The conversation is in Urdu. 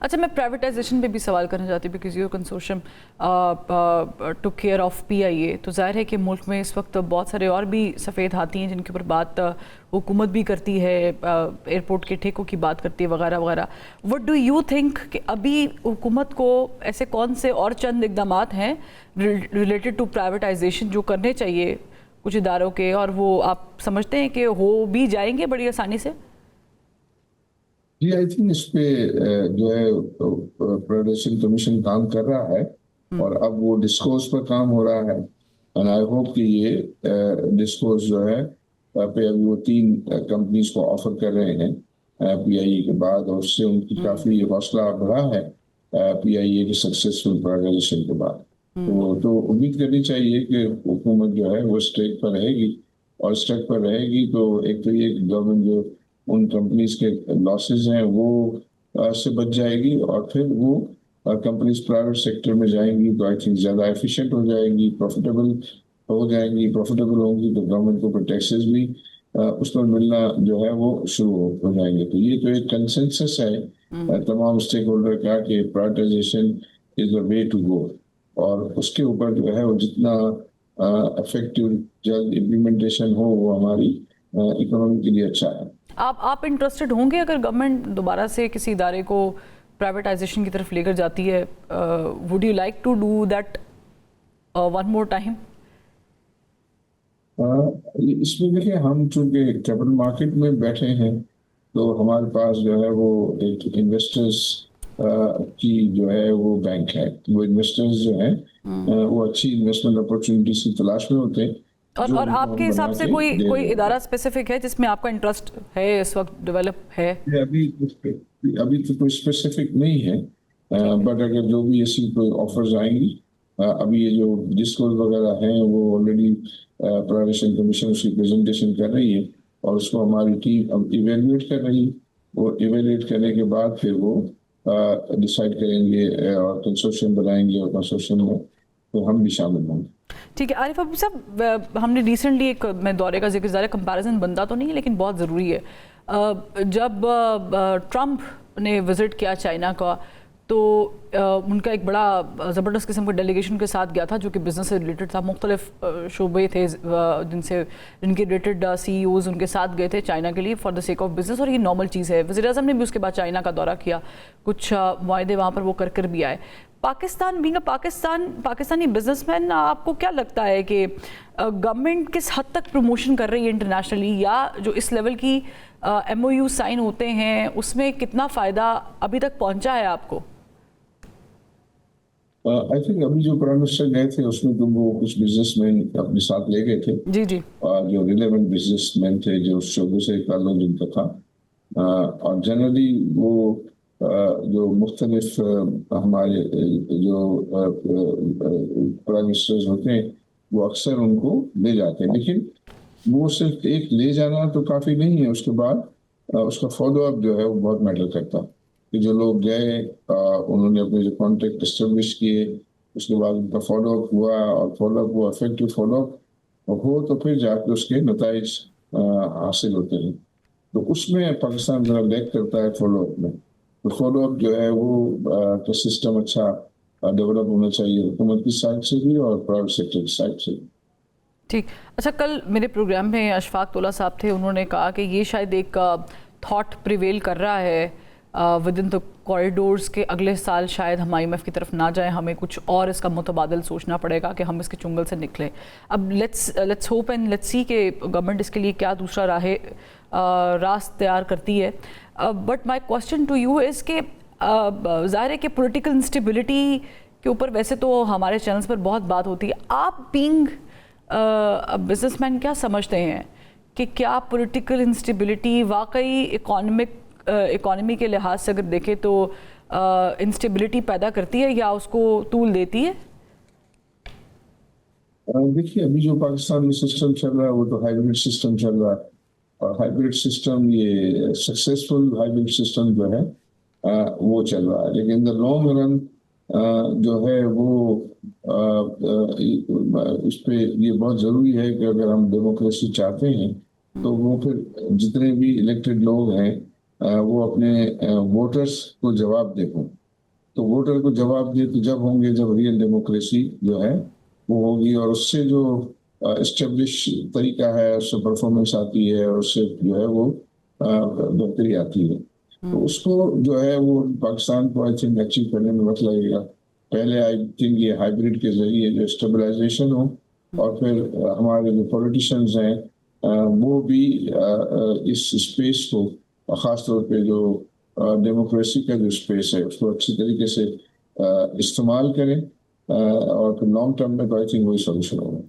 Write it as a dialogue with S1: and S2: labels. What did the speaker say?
S1: اچھا، میں پرائیویٹائزیشن پہ بھی سوال کرنا چاہتی ہوں because your consortium to care of P I A. تو ظاہر ہے کہ ملک میں اس وقت بہت سارے اور بھی سفید ہاتھی ہیں جن کے اوپر بات حکومت بھی کرتی ہے، ایئرپورٹ کے ٹھیکوں کی بات کرتی ہے وغیرہ وغیرہ. وٹ ڈو یو تھنک کہ ابھی حکومت کو ایسے کون سے اور چند اقدامات ہیں ریلیٹڈ ٹو پرائیویٹائزیشن جو کرنے چاہیے کچھ اداروں کے، اور وہ آپ سمجھتے ہیں کہ ہو بھی جائیں گے بڑی آسانی سے؟
S2: جی آئی تھنک اس پہ جو ہے پرائیویٹائزیشن کمیشن کام کر رہا ہے اور اب وہ ڈسکورس پر کام ہو رہا ہے. اینڈ آئی ہوپ کہ یہ ڈسکورس جو ہے پہ ابھی وہ 3 کمپنیز کو آفر کر رہے ہیں پی آئی اے کے بعد، اور اس سے ان کی کافی حوصلہ بڑھا ہے پی آئی اے کے سکسیسفل پرائیویٹائزیشن کے بعد. تو امید کرنی چاہیے کہ حکومت جو ہے وہ اسٹریک پر رہے گی، اور اسٹریک پر رہے گی تو ایک تو یہ گورنمنٹ جو ان کمپنیز کے لاسز ہیں وہ سے بچ جائے گی، اور پھر وہ کمپنیز پرائیویٹ سیکٹر میں جائیں گی تو آئی تھنک زیادہ ایفیشینٹ ہو جائیں گی، پروفیٹیبل ہو جائیں گی. پروفیٹیبل ہوں گی تو گورنمنٹ کو ٹیکسز بھی اس پر ملنا جو ہے وہ شروع ہو جائیں گے. تو یہ تو ایک کنسنسس ہے تمام اسٹیک ہولڈر کا کہ privatisation is a way to go, اور اس کے اوپر جو ہے وہ جتنا افیکٹو جلد امپلیمنٹیشن ہو وہ ہماری اکنامی کے لیے اچھا ہے.
S1: آپ انٹرسٹڈ ہوں گے اگر گورنمنٹ دوبارہ سے کسی ادارے کو پرائیویٹائزیشن کی طرف لے کر جاتی ہے؟ Would you like to do that one more time?
S2: اس میں دیکھیں، ہم چونکہ کیپٹل مارکیٹ میں بیٹھے ہیں تو ہمارے پاس جو ہے وہ ایک انویسٹرز کی جو ہے وہ بینک ہے. وہ انویسٹرز جو ہیں وہ اچھی انویسٹمنٹ اپرچونیٹیز کی تلاش میں ہوتے ہیں.
S1: اور آپ کے حساب سے کوئی ادارہ اسپیسیفک ہے جس میں آپ کا انٹرسٹ ہے اس وقت ڈیولپ ہے؟
S2: ابھی تو کوئی اسپیسیفک نہیں ہے، بٹ اگر جو بھی ایسی کوئی آفرز آئیں گی، ابھی یہ جو ڈسکورس وغیرہ ہیں وہ آلریڈی پرائیویٹائزیشن کمیشن اس کی پریزنٹیشن کر رہی ہے اور اس کو ہماری ٹیم اب ایویلویٹ کر رہی ہے. وہ ایویلویٹ کرنے کے بعد پھر وہ ڈیسائیڈ کریں گے اور کنسورشیم بنائیں گے، اور کنسورشیم میں تو ہم بھی شامل ہوں گے.
S1: ٹھیک ہے. عارف ابو صاحب، ہم نے ریسنٹلی ایک میں دورے کا ذکر کمپیریزن بنتا تو نہیں ہے لیکن بہت ضروری ہے. جب ٹرمپ نے وزٹ کیا چائنا کا تو ان کا ایک بڑا زبردست قسم کا ڈیلیگیشن کے ساتھ گیا تھا جو کہ بزنس سے ریلیٹڈ تھا. مختلف شعبے تھے جن کے ریلیٹڈ سی ای اوز ان کے ساتھ گئے تھے چائنا کے لیے for the sake of business, اور یہ نارمل چیز ہے. وزیر اعظم نے بھی اس کے بعد چائنا کا دورہ کیا، کچھ معاہدے وہاں پر وہ کر بھی آئے. پاکستانی بزنس مین، آپ کو کیا لگتا ہے کہ گورنمنٹ کس حد تک پروموشن کر رہی ہے انٹرنیشنلی، یا جو اس لیول کی ایم او یو سائن ہوتے ہیں اس میں کتنا فائدہ ابھی تک پہنچا ہے آپ کو؟
S2: آئی تھنک ابھی جو پرائم منسٹر گئے تھے اس میں تو وہ کچھ بزنس مین اپنے ساتھ لے گئے تھے. جی جو ریلیونٹ بزنس مین تھے جو اس شعبے سے تعلق جن کا تھا، اور جنرلی وہ جو مختلف ہمارے جو پرائم منسٹرز ہوتے ہیں وہ اکثر ان کو لے جاتے ہیں. لیکن وہ صرف ایک لے جانا تو کافی نہیں ہے، اس کے بعد اس کا فالو اپ جو ہے وہ بہت میٹر کرتا ہے. کہ جو لوگ گئے انہوں نے اپنے جو کانٹیکٹ اسٹیبلش کیے، اس کے بعد ان کا فالو اپ ہوا، اور فالو اپ ہوا افیکٹو فالو اپ ہو تو پھر جا کے اس کے نتائج حاصل ہوتے ہیں. تو اس میں پاکستان ذرا لیک کرتا ہے فالو اپ میں. تو فالو اپ جو ہے وہ تو سسٹم اچھا ڈیولپ ہونا چاہیے حکومت کی سائڈ سے بھی اور پرائیویٹ سیکٹر کی سائڈ سے بھی.
S1: ٹھیک. اچھا، کل میرے پروگرام میں اشفاق طولہ صاحب تھے، انہوں نے کہا کہ یہ شاید ایک تھاٹ پریویل کر رہا ہے ود ان دا کوریڈورز کے اگلے سال شاید ہم آئی ایم ایف کی طرف نہ جائیں، ہمیں کچھ اور اس کا متبادل سوچنا پڑے گا کہ ہم اس کے چنگل سے نکلیں. اب let's hope and let's see کہ گورنمنٹ اس کے لیے کیا دوسرا راست تیار کرتی ہے. But my question to you is کہ ظاہر ہے کہ پولیٹیکل انسٹیبلٹی کے اوپر ویسے تو ہمارے چینلز پر بہت بات ہوتی ہے. آپ بینگ بزنس مین کیا سمجھتے ہیں کہ کیا پولیٹیکل انسٹیبلٹی واقعی اکانومی کے لحاظ سے اگر دیکھیں تو انسٹیبلٹی پیدا کرتی ہے یا اس کو طول دیتی ہے؟
S2: دیکھیے، ابھی جو پاکستان میں سسٹم چل رہا ہے وہ تو ہائیبرڈ سسٹم چل رہا ہے، اور ہائیبرڈ سسٹم یہ سکسیسفل ہائیبرڈ سسٹم جو ہے وہ چل رہا ہے. لیکن دا لانگ رن جو ہے وہ اس پہ یہ بہت ضروری ہے کہ اگر ہم ڈیموکریسی چاہتے ہیں تو وہ پھر جتنے بھی الیکٹڈ لوگ ہیں وہ اپنے ووٹرس کو جواب دے پائیں. تو ووٹر کو جواب دے تو جب ہوں گے جب ریئل ڈیموکریسی جو ہے وہ ہوگی, اور اس سے جو اسٹیبلش طریقہ ہے اس سے پرفارمنس آتی ہے, اور اس سے جو ہے وہ بہتری آتی ہے. تو اس کو جو ہے وہ پاکستان کو آئی تھنک اچیو کرنے میں وقت لگے گا. پہلے آئی تھنک یہ ہائیبریڈ کے ذریعے جو اسٹیبلائزیشن ہو, اور پھر ہمارے جو پولیٹیشینز ہیں وہ بھی اس اسپیس کو, خاص طور پہ جو ڈیموکریسی کا جو اسپیس ہے اس کو اچھی طریقے سے استعمال کریں, اور پھر لانگ ٹرم میں تو آئی تھنک وہی سولوشن ہوگا.